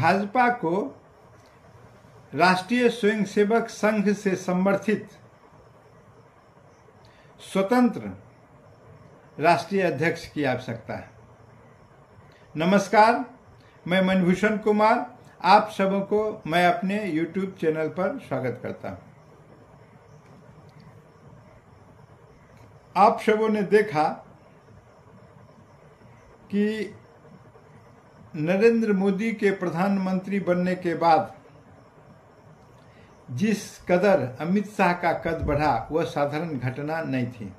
भाजपा को राष्ट्रीय स्वयंसेवक संघ से समर्थित स्वतंत्र राष्ट्रीय अध्यक्ष की आवश्यकता है। नमस्कार, मैं मनभूषण कुमार, आप सबों को मैं अपने YouTube चैनल पर स्वागत करता हूं। आप सबों ने देखा कि नरेंद्र मोदी के प्रधानमंत्री बनने के बाद जिस कदर अमित शाह का कद बढ़ा वह साधारण घटना नहीं थी।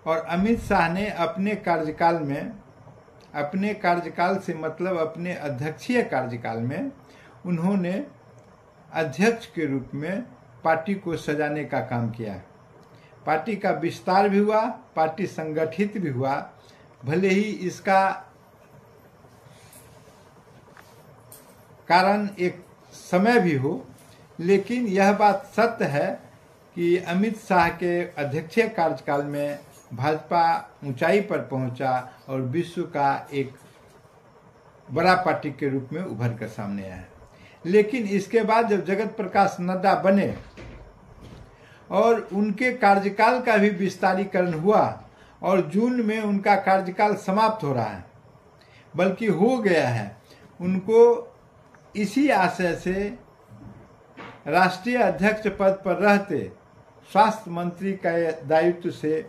और अमित शाह ने अपने कार्यकाल से मतलब अपने अध्यक्षीय कार्यकाल में उन्होंने अध्यक्ष के रूप में पार्टी को सजाने का काम किया। पार्टी का विस्तार भी हुआ, पार्टी संगठित भी हुआ। भले ही इसका कारण एक समय भी हो, लेकिन यह बात सत्य है कि अमित शाह के अध्यक्षीय कार्यकाल में भाजपा ऊंचाई पर पहुंचा और विश्व का एक बड़ा पार्टी के रूप में उभर कर सामने आया। लेकिन इसके बाद जब जगत प्रकाश नड्डा बने और उनके कार्यकाल का भी विस्तारीकरण हुआ और जून में उनका कार्यकाल समाप्त हो रहा है, बल्कि हो गया है, उनको इसी आशय से राष्ट्रीय अध्यक्ष पद पर रहते स्वास्थ्य मंत्री का दायित्व से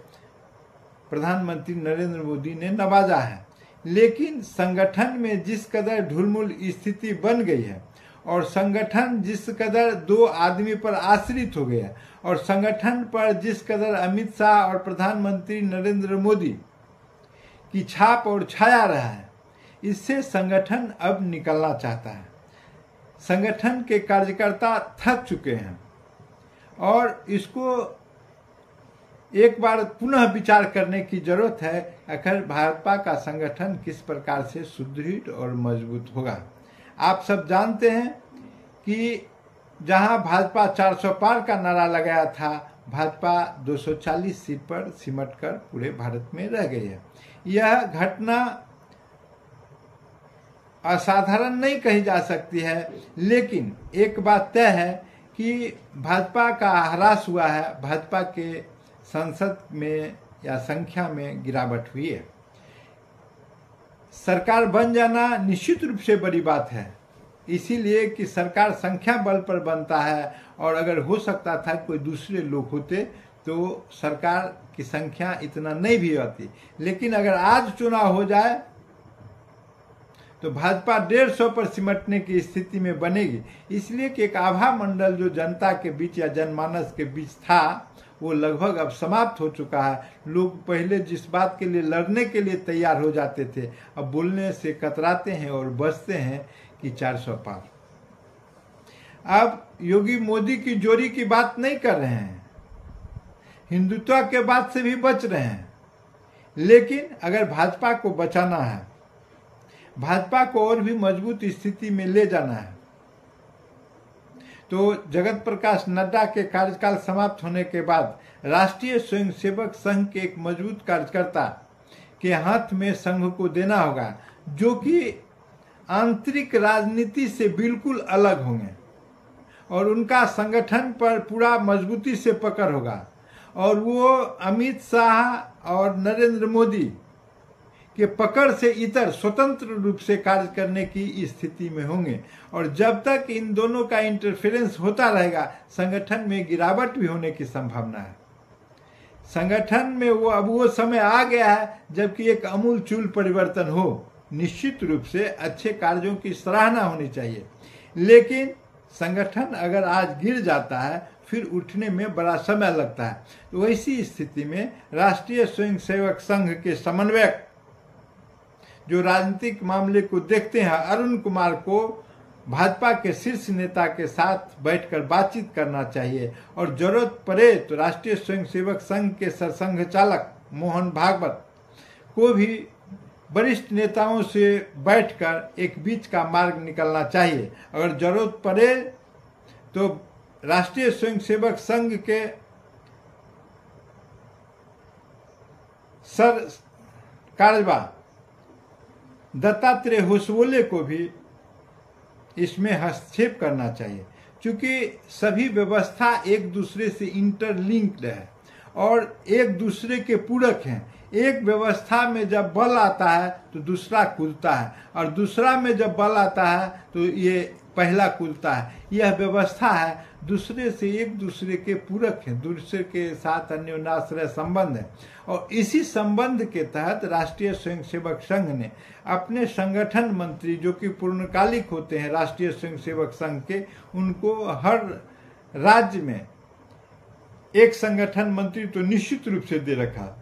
प्रधानमंत्री नरेंद्र मोदी ने नवाजा है। लेकिन संगठन में जिस कदर ढुलमुल स्थिति बन गई है और संगठन जिस कदर दो आदमी पर आश्रित हो गया और संगठन पर जिस कदर अमित शाह और प्रधानमंत्री नरेंद्र मोदी की छाप और छाया रहा है, इससे संगठन अब निकलना चाहता है। संगठन के कार्यकर्ता थक चुके हैं और इसको एक बार पुनः विचार करने की जरूरत है। आखिर भाजपा का संगठन किस प्रकार से सुदृढ़ और मजबूत होगा। आप सब जानते हैं कि जहां भाजपा 400 पार का नारा लगाया था, भाजपा 240 सीट पर सिमटकर पूरे भारत में रह गई है। यह घटना असाधारण नहीं कही जा सकती है, लेकिन एक बात तय है कि भाजपा का ह्रास हुआ है, भाजपा के संसद में या संख्या में गिरावट हुई है। सरकार बन जाना निश्चित रूप से बड़ी बात है, इसीलिए कि सरकार संख्या बल पर बनता है और अगर हो सकता था कोई दूसरे लोग होते तो सरकार की संख्या इतना नहीं भी होती। लेकिन अगर आज चुनाव हो जाए तो भाजपा 150 पर सिमटने की स्थिति में बनेगी। इसलिए कि एक आभा मंडल जो जनता के बीच या जनमानस के बीच था वो लगभग अब समाप्त हो चुका है। लोग पहले जिस बात के लिए लड़ने के लिए तैयार हो जाते थे, अब बोलने से कतराते हैं और बचते हैं कि 400 पार। अब योगी मोदी की जोड़ी की बात नहीं कर रहे हैं, हिंदुत्व के बात से भी बच रहे हैं। लेकिन अगर भाजपा को बचाना है, भाजपा को और भी मजबूत स्थिति में ले जाना है, तो जगत प्रकाश नड्डा के कार्यकाल समाप्त होने के बाद राष्ट्रीय स्वयंसेवक संघ के एक मजबूत कार्यकर्ता के हाथ में संघ को देना होगा, जो कि आंतरिक राजनीति से बिल्कुल अलग होंगे और उनका संगठन पर पूरा मजबूती से पकड़ होगा और वो अमित शाह और नरेंद्र मोदी के पकड़ से इतर स्वतंत्र रूप से कार्य करने की स्थिति में होंगे। और जब तक इन दोनों का इंटरफेरेंस होता रहेगा, संगठन में गिरावट भी होने की संभावना है। संगठन में अब वो समय आ गया है जबकि एक अमूलचूल परिवर्तन हो। निश्चित रूप से अच्छे कार्यों की सराहना होनी चाहिए, लेकिन संगठन अगर आज गिर जाता है फिर उठने में बड़ा समय लगता है। तो वैसी स्थिति में राष्ट्रीय स्वयंसेवक संघ के समन्वयक जो राजनीतिक मामले को देखते हैं, अरुण कुमार को भाजपा के शीर्ष नेता के साथ बैठकर बातचीत करना चाहिए और जरूरत पड़े तो राष्ट्रीय स्वयंसेवक संघ के सरसंघ चालक मोहन भागवत को भी वरिष्ठ नेताओं से बैठकर एक बीच का मार्ग निकलना चाहिए। अगर जरूरत पड़े तो राष्ट्रीय स्वयंसेवक संघ के सर कार्यवाह दत्तात्रेय होसबोले को भी इसमें हस्तक्षेप करना चाहिए, क्योंकि सभी व्यवस्था एक दूसरे से इंटरलिंक्ड है और एक दूसरे के पूरक हैं। एक व्यवस्था में जब बल आता है तो दूसरा कूदता है, और दूसरा में जब बल आता है तो ये पहला कूदता है। यह व्यवस्था है, दूसरे से एक दूसरे के पूरक है, दूसरे के साथ अन्योन्याश्रय संबंध है। और इसी संबंध के तहत राष्ट्रीय स्वयंसेवक संघ ने अपने संगठन मंत्री, जो कि पूर्णकालिक होते हैं राष्ट्रीय स्वयंसेवक संघ के, उनको हर राज्य में एक संगठन मंत्री तो निश्चित रूप से दे रखा।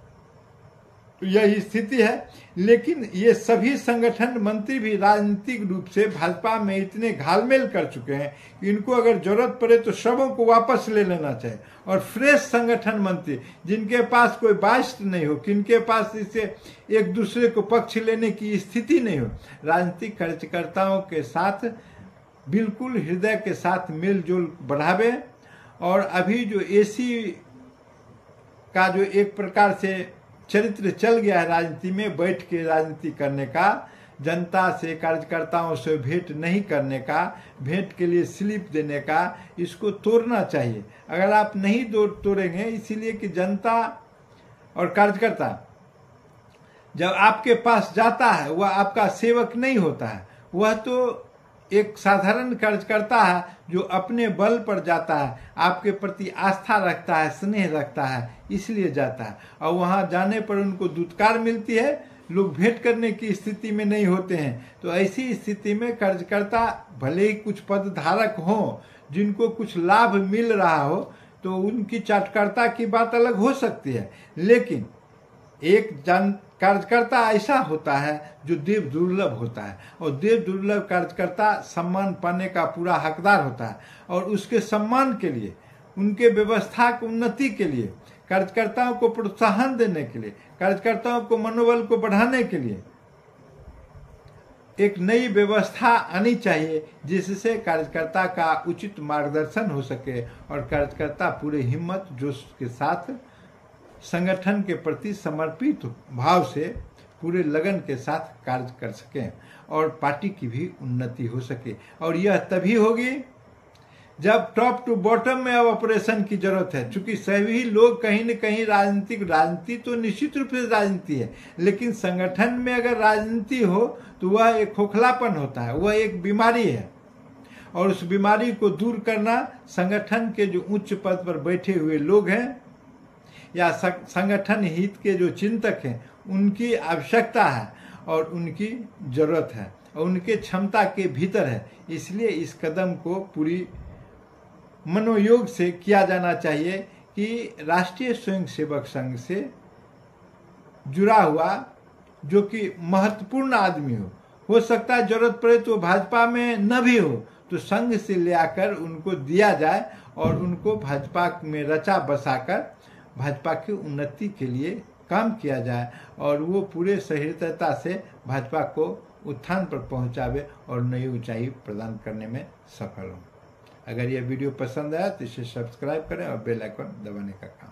तो यही स्थिति है। लेकिन ये सभी संगठन मंत्री भी राजनीतिक रूप से भाजपा में इतने घालमेल कर चुके हैं कि इनको अगर जरूरत पड़े तो सबों को वापस ले लेना चाहिए, और फ्रेश संगठन मंत्री जिनके पास कोई बाइस्ट नहीं हो, किनके पास इससे एक दूसरे को पक्ष लेने की स्थिति नहीं हो, राजनीतिक कार्यकर्ताओं के साथ बिल्कुल हृदय के साथ मेलजोल बढ़ावे। और अभी जो एसी का जो एक प्रकार से चरित्र चल गया है राजनीति में, बैठ के राजनीति करने का, जनता से कार्यकर्ताओं से भेंट नहीं करने का, भेंट के लिए स्लिप देने का, इसको तोड़ना चाहिए। अगर आप नहीं तोड़ेंगे, इसीलिए कि जनता और कार्यकर्ता जब आपके पास जाता है वह आपका सेवक नहीं होता है, वह तो एक साधारण कार्यकर्ता है जो अपने बल पर जाता है, आपके प्रति आस्था रखता है, स्नेह रखता है, इसलिए जाता है। और वहां जाने पर उनको दुत्कार मिलती है, लोग भेंट करने की स्थिति में नहीं होते हैं। तो ऐसी स्थिति में कार्यकर्ता भले ही कुछ पद धारक हों, जिनको कुछ लाभ मिल रहा हो, तो उनकी चाटकर्ता की बात अलग हो सकती है। लेकिन एक कार्यकर्ता ऐसा होता है जो देव दुर्लभ होता है, और देव दुर्लभ कार्यकर्ता सम्मान पाने का पूरा हकदार होता है। और उसके सम्मान के लिए, उनके व्यवस्था की उन्नति के लिए, कार्यकर्ताओं को प्रोत्साहन देने के लिए, कार्यकर्ताओं को मनोबल को बढ़ाने के लिए एक नई व्यवस्था आनी चाहिए, जिससे कार्यकर्ता का उचित मार्गदर्शन हो सके और कार्यकर्ता पूरे हिम्मत जोश के साथ संगठन के प्रति समर्पित भाव से पूरे लगन के साथ कार्य कर सकें और पार्टी की भी उन्नति हो सके। और यह तभी होगी जब टॉप टू बॉटम में अब ऑपरेशन की जरूरत है, क्योंकि सभी लोग कहीं न कहीं राजनीति तो निश्चित रूप से राजनीति है, लेकिन संगठन में अगर राजनीति हो तो वह एक खोखलापन होता है, वह एक बीमारी है। और उस बीमारी को दूर करना संगठन के जो उच्च पद पर बैठे हुए लोग हैं या संगठन हित के जो चिंतक हैं, उनकी आवश्यकता है और उनकी जरूरत है और उनके क्षमता के भीतर है। इसलिए इस कदम को पूरी मनोयोग से किया जाना चाहिए कि राष्ट्रीय स्वयंसेवक संघ से जुड़ा हुआ जो कि महत्वपूर्ण आदमी हो सकता है जरूरत पड़े तो भाजपा में न भी हो, तो संघ से ले आकर उनको दिया जाए और उनको भाजपा में रचा बसाकर भाजपा की उन्नति के लिए काम किया जाए और वो पूरे सहृदयता से भाजपा को उत्थान पर पहुंचावे और नई ऊंचाई प्रदान करने में सफल हो। अगर यह वीडियो पसंद आया तो इसे सब्सक्राइब करें और बेल आइकन दबाने का काम